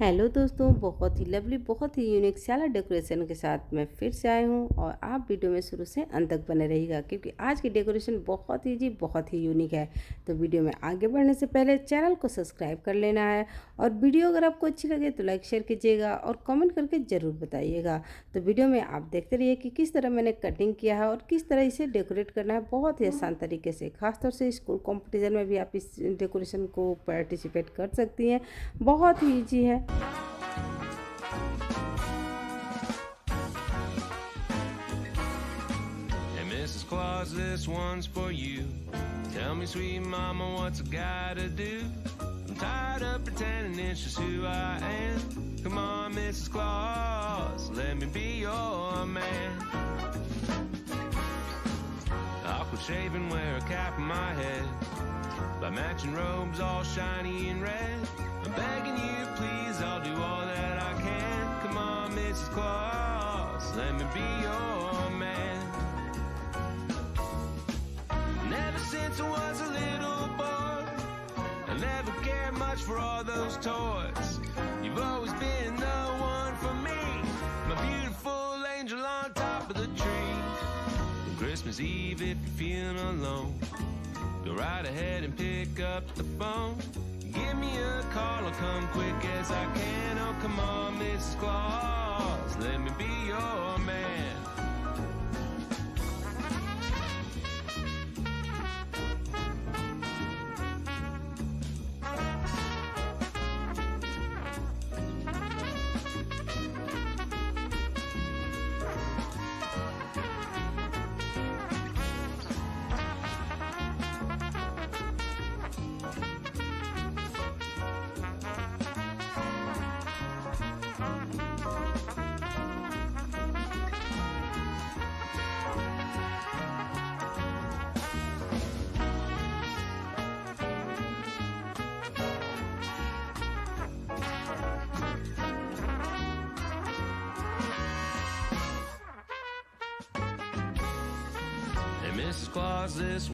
Hello दोस्तों, बहुत ही lovely, बहुत ही यूनिक सैलड डेकोरेशन के साथ मैं फिर से आई हूँ और आप वीडियो में शुरू से अंत तक बने रहिएगा क्योंकि आज की डेकोरेशन बहुत ही यूनिक है। तो वीडियो में आगे बढ़ने से पहले चैनल को सब्सक्राइब कर लेना है और वीडियो अगर आपको अच्छी लगे तो लाइक शेयर कीजिएगा और कमेंट करके ज़रूर बताइएगा। तो वीडियो में आप देखते रहिए कि किस तरह मैंने कटिंग किया है और किस तरह इसे डेकोरेट करना है बहुत ही आसान तरीके से। खासतौर से स्कूल कॉम्पिटिशन में भी आप इस डेकोरेशन को पार्टिसिपेट कर सकती हैं, बहुत ही ईजी है। Hey, Mrs. Claus, this one's for you. Tell me, sweet mama, what's a guy to do? I'm tired of pretending it's just who I am. Come on, Mrs. Claus, let me be your man. Awkward shaving, wear a cap on my head. By matching robes all shiny and red. I'm begging you, please, I'll do all that I can. Come on, Mrs. Claus, let me be your man. And ever since I was a little boy, I never cared much for all those toys. You've always been the one for me, my beautiful angel on top of the tree. On Christmas Eve, if you're feeling alone, go right ahead and pick up the phone. Give me a call, I'll come quick as I can. Oh, come on, Mrs. Claus, let me be your man. Hey, Mrs. Claus, this